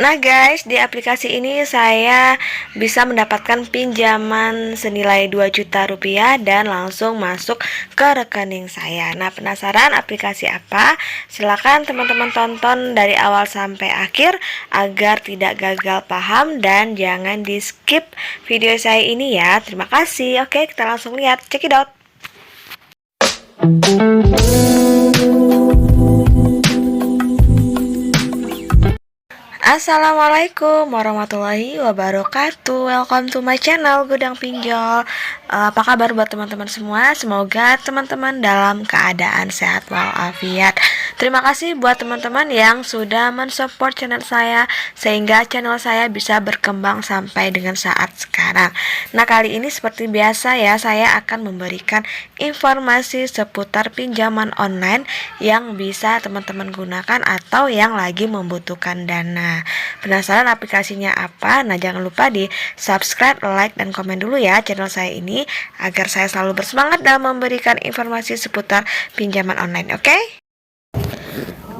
Nah guys, di aplikasi ini saya bisa mendapatkan pinjaman senilai 2 juta rupiah dan langsung masuk ke rekening saya. Nah, penasaran aplikasi apa? Silakan teman-teman tonton dari awal sampai akhir agar tidak gagal paham dan jangan di skip video saya ini ya. Terima kasih. Oke, kita langsung lihat. Check it out. Assalamualaikum warahmatullahi wabarakatuh. Welcome to my channel Gudang Pinjol. Apa kabar buat teman-teman semua? Semoga teman-teman dalam keadaan sehat walafiat. Terima kasih buat teman-teman yang sudah mensupport channel saya sehingga channel saya bisa berkembang sampai dengan saat sekarang. Nah, kali ini seperti biasa ya, saya akan memberikan informasi seputar pinjaman online yang bisa teman-teman gunakan atau yang lagi membutuhkan dana. Penasaran aplikasinya apa? Nah, jangan lupa di subscribe, like, dan komen dulu ya channel saya ini agar saya selalu bersemangat dalam memberikan informasi seputar pinjaman online, oke?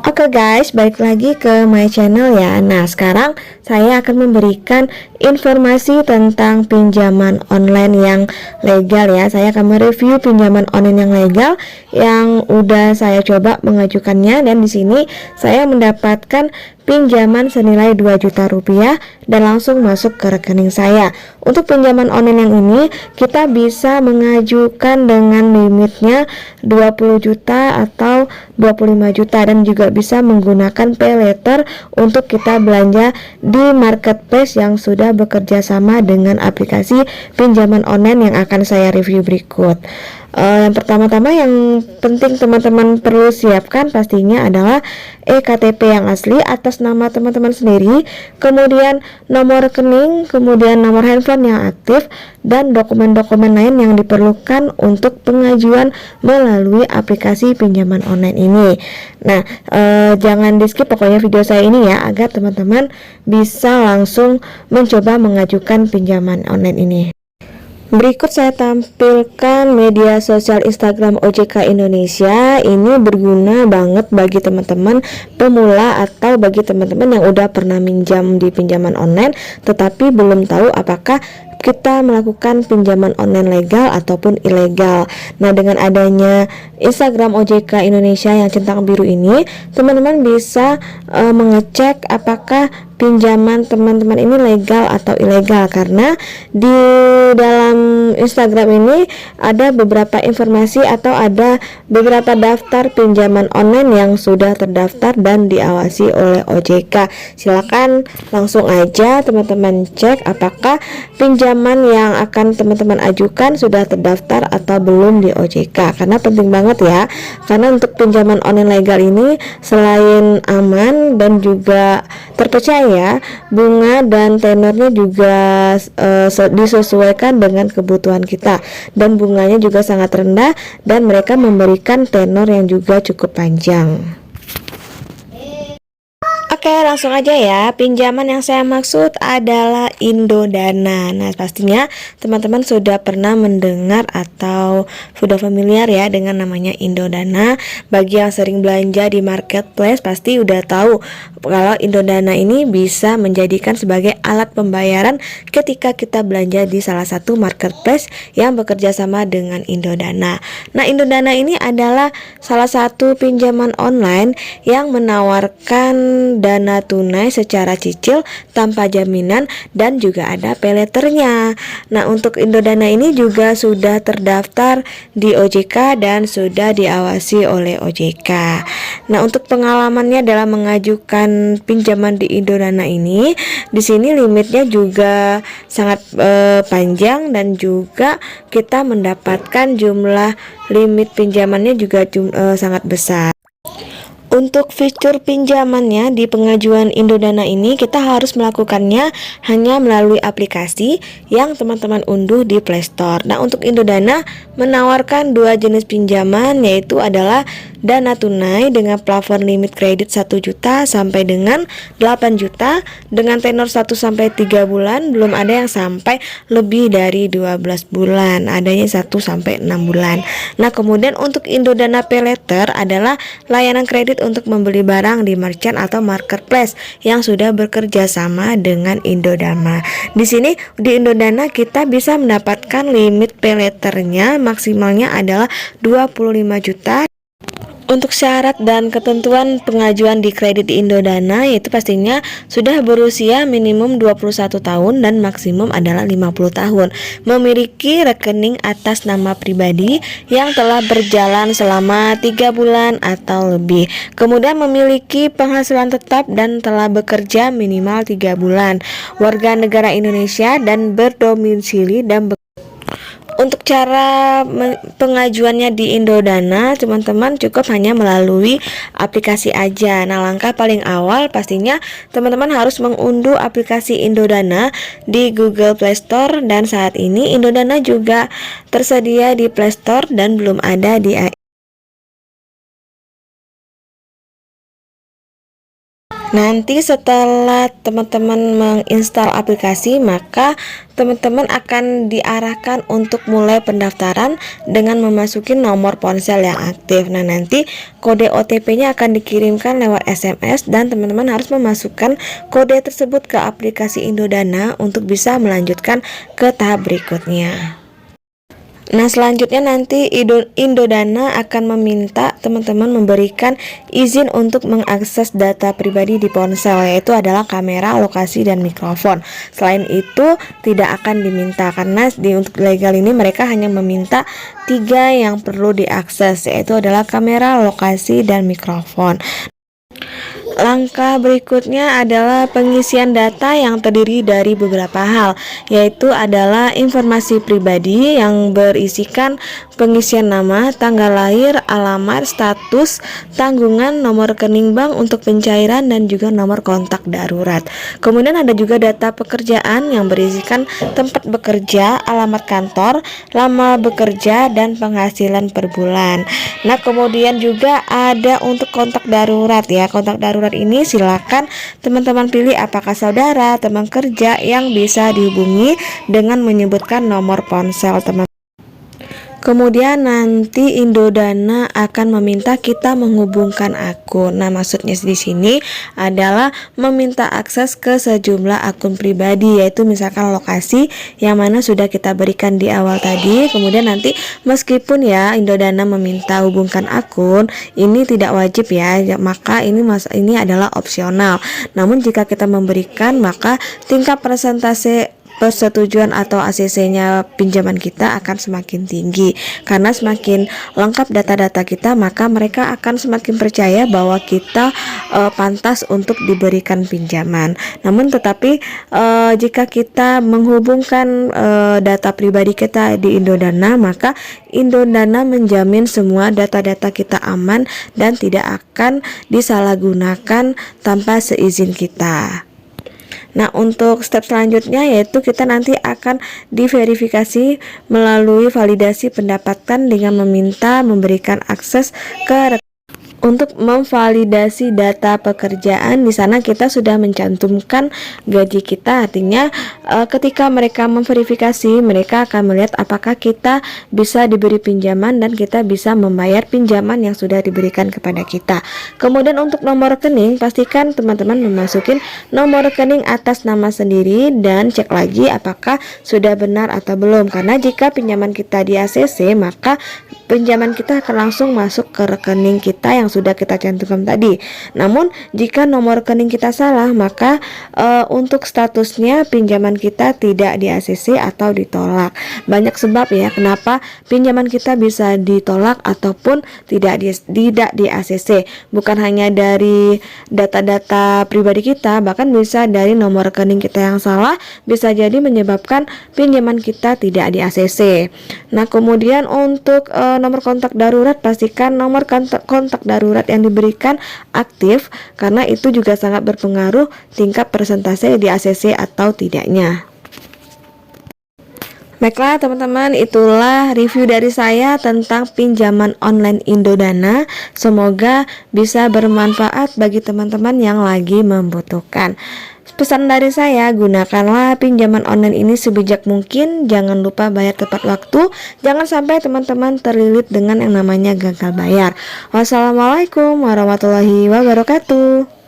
Oke guys, balik lagi ke my channel ya. Nah, sekarang saya akan memberikan informasi tentang pinjaman online yang legal ya. Saya akan mereview pinjaman online yang legal yang udah saya coba mengajukannya, dan di sini saya mendapatkan pinjaman senilai 2 juta rupiah dan langsung masuk ke rekening saya. Untuk pinjaman online yang ini kita bisa mengajukan dengan limitnya 20 juta atau 25 juta dan juga bisa menggunakan pay later untuk kita belanja di marketplace yang sudah bekerja sama dengan aplikasi pinjaman online yang akan saya review berikut. Yang pertama-tama yang penting teman-teman perlu siapkan pastinya adalah eKTP yang asli atas nama teman-teman sendiri, kemudian nomor rekening, kemudian nomor handphone yang aktif, dan dokumen-dokumen lain yang diperlukan untuk pengajuan melalui aplikasi pinjaman online ini. Nah, jangan di skip pokoknya video saya ini ya, agar teman-teman bisa langsung mencoba mengajukan pinjaman online ini. Berikut saya tampilkan media sosial Instagram OJK Indonesia. Ini berguna banget bagi teman-teman pemula atau bagi teman-teman yang udah pernah minjam di pinjaman online tetapi belum tahu apakah kita melakukan pinjaman online legal ataupun ilegal. Nah, dengan adanya Instagram OJK Indonesia yang centang biru ini, teman-teman bisa mengecek apakah pinjaman teman-teman ini legal atau ilegal, karena di dalam Instagram ini ada beberapa informasi atau ada beberapa daftar pinjaman online yang sudah terdaftar dan diawasi oleh OJK. Silakan langsung aja teman-teman cek apakah pinjaman yang akan teman-teman ajukan sudah terdaftar atau belum di OJK, karena penting banget ya, karena untuk pinjaman online legal ini selain aman dan juga terpercaya, bunga dan tenornya juga disesuaikan dengan kebutuhan kita, dan bunganya juga sangat rendah dan mereka memberikan tenor yang juga cukup panjang. Oke, langsung aja ya. Pinjaman yang saya maksud adalah Indodana. Nah, pastinya teman-teman sudah pernah mendengar atau sudah familiar ya dengan namanya Indodana. Bagi yang sering belanja di marketplace pasti udah tahu kalau Indodana ini bisa menjadikan sebagai alat pembayaran ketika kita belanja di salah satu marketplace yang bekerja sama dengan Indodana. Nah, Indodana ini adalah salah satu pinjaman online yang menawarkan dana tunai secara cicil tanpa jaminan dan juga ada pay letternya. Nah, untuk Indodana ini juga sudah terdaftar di OJK dan sudah diawasi oleh OJK. Nah, untuk pengalamannya dalam mengajukan pinjaman di Indodana ini, di sini limitnya juga sangat panjang dan juga kita mendapatkan jumlah limit pinjamannya juga sangat besar. Untuk fitur pinjamannya di pengajuan Indodana ini kita harus melakukannya hanya melalui aplikasi yang teman-teman unduh di Play Store. Nah, untuk Indodana menawarkan dua jenis pinjaman, yaitu adalah dana tunai dengan plafon limit kredit 1 juta sampai dengan 8 juta dengan tenor 1 sampai 3 bulan, belum ada yang sampai lebih dari 12 bulan, adanya 1 sampai 6 bulan. Nah, kemudian untuk Indodana Pay Later adalah layanan kredit kredit untuk membeli barang di merchant atau marketplace yang sudah bekerja sama dengan Indodana. Di sini di Indodana kita bisa mendapatkan limit pay letternya maksimalnya adalah 25 juta. Untuk syarat dan ketentuan pengajuan di kredit di Indodana yaitu pastinya sudah berusia minimum 21 tahun dan maksimum adalah 50 tahun. Memiliki rekening atas nama pribadi yang telah berjalan selama 3 bulan atau lebih. Kemudian memiliki penghasilan tetap dan telah bekerja minimal 3 bulan. Warga negara Indonesia dan berdomisili dan untuk cara pengajuannya di Indodana, teman-teman cukup hanya melalui aplikasi aja. Nah, langkah paling awal pastinya teman-teman harus mengunduh aplikasi Indodana di Google Play Store, dan saat ini Indodana juga tersedia di Play Store dan belum ada di Nanti setelah teman-teman menginstal aplikasi, maka teman-teman akan diarahkan untuk mulai pendaftaran dengan memasuki nomor ponsel yang aktif. Nah, nanti kode OTP-nya akan dikirimkan lewat SMS dan teman-teman harus memasukkan kode tersebut ke aplikasi Indodana untuk bisa melanjutkan ke tahap berikutnya. Nah, selanjutnya nanti Indodana akan meminta teman-teman memberikan izin untuk mengakses data pribadi di ponsel, yaitu adalah kamera, lokasi, dan mikrofon. Selain itu tidak akan diminta, karena untuk legal ini mereka hanya meminta 3 yang perlu diakses, yaitu adalah kamera, lokasi, dan mikrofon. Langkah berikutnya adalah pengisian data yang terdiri dari beberapa hal, yaitu adalah informasi pribadi yang berisikan pengisian nama, tanggal lahir, alamat, status, tanggungan, nomor rekening bank untuk pencairan, dan juga nomor kontak darurat. Kemudian ada juga data pekerjaan yang berisikan tempat bekerja, alamat kantor, lama bekerja, dan penghasilan per bulan. Nah, kemudian juga ada untuk kontak darurat ya. Kontak darurat ini silakan teman-teman pilih apakah saudara, teman kerja yang bisa dihubungi dengan menyebutkan nomor ponsel teman. Kemudian nanti Indodana akan meminta kita menghubungkan akun. Nah, maksudnya di sini adalah meminta akses ke sejumlah akun pribadi, yaitu misalkan lokasi yang mana sudah kita berikan di awal tadi. Kemudian nanti meskipun ya Indodana meminta hubungkan akun, ini tidak wajib ya, maka ini adalah opsional. Namun jika kita memberikan, maka tingkat persentase persetujuan atau ACC-nya pinjaman kita akan semakin tinggi, karena semakin lengkap data-data kita, maka mereka akan semakin percaya bahwa kita pantas untuk diberikan pinjaman. Namun tetapi jika kita menghubungkan data pribadi kita di Indodana, maka Indodana menjamin semua data-data kita aman dan tidak akan disalahgunakan tanpa seizin kita. Nah, untuk step selanjutnya yaitu kita nanti akan diverifikasi melalui validasi pendapatan dengan meminta memberikan akses ke untuk memvalidasi data pekerjaan. Di sana kita sudah mencantumkan gaji kita, artinya ketika mereka memverifikasi, mereka akan melihat apakah kita bisa diberi pinjaman dan kita bisa membayar pinjaman yang sudah diberikan kepada kita. Kemudian untuk nomor rekening, pastikan teman-teman memasukin nomor rekening atas nama sendiri dan cek lagi apakah sudah benar atau belum, karena jika pinjaman kita di ACC, maka pinjaman kita akan langsung masuk ke rekening kita yang sudah kita cantumkan tadi. Namun jika nomor rekening kita salah, maka untuk statusnya pinjaman kita tidak di ACC atau ditolak. Banyak sebab ya kenapa pinjaman kita bisa ditolak ataupun tidak di ACC. Bukan hanya dari data-data pribadi kita, bahkan bisa dari nomor rekening kita yang salah, bisa jadi menyebabkan pinjaman kita tidak di ACC. Nah, kemudian untuk nomor kontak darurat, pastikan nomor kontak darurat yang diberikan aktif, karena itu juga sangat berpengaruh tingkat persentase di ACC atau tidaknya. Baiklah teman-teman, itulah review dari saya tentang pinjaman online Indodana. Semoga bisa bermanfaat bagi teman-teman yang lagi membutuhkan. Pesan dari saya, gunakanlah pinjaman online ini sebijak mungkin. Jangan lupa bayar tepat waktu. Jangan sampai teman-teman terlilit dengan yang namanya gagal bayar. Wassalamualaikum warahmatullahi wabarakatuh.